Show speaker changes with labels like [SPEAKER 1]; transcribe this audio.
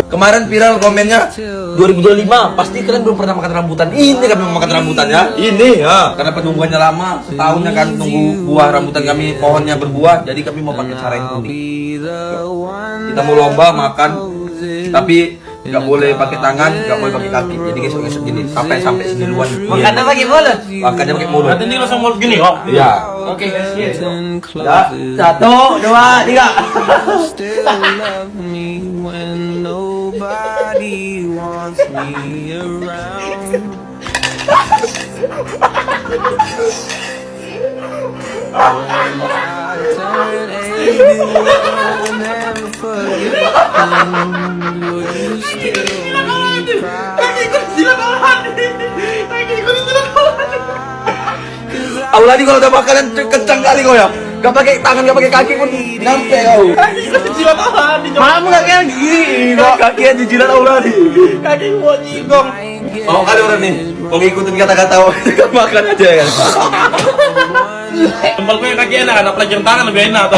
[SPEAKER 1] Kemarin viral komennya 2025 pasti kalian belum pernah makan rambutan. Ini kami mau makan rambutan ya. Ini ya. Karena penungguannya lama, setahunnya kan tunggu buah rambutan kami, pohonnya berbuah. Jadi kami mau pakai cara yang unik. Kita mau lomba makan, tapi nggak boleh pakai tangan, nggak boleh pakai kaki. Jadi gesek-gesek gini sampai sini duluan.
[SPEAKER 2] Makannya pakai mulut.
[SPEAKER 1] Makannya pakai mulut.
[SPEAKER 3] Nanti langsung mulut gini kok.
[SPEAKER 1] Iya.
[SPEAKER 3] Oke.
[SPEAKER 1] Ya. 1, 2, 3.
[SPEAKER 4] Still love me when nobody wants me around. When I turn 80, I'll never forget them. Will you still be proud?
[SPEAKER 1] Auladi kalau udah makanan kencang kali kau ya. Gak pakai tangan, gak pakai kaki pun nyampe kau.
[SPEAKER 3] Mamu gak kayak gini.
[SPEAKER 1] Kaki aja jilat Auladi.
[SPEAKER 3] Kaki buat jigong.
[SPEAKER 1] Mau kali orang nih, mau ngikutin kata-kata makan aja kan.
[SPEAKER 3] Tempel gue kaki enak, anak pelajaran tangan lebih enak tuh.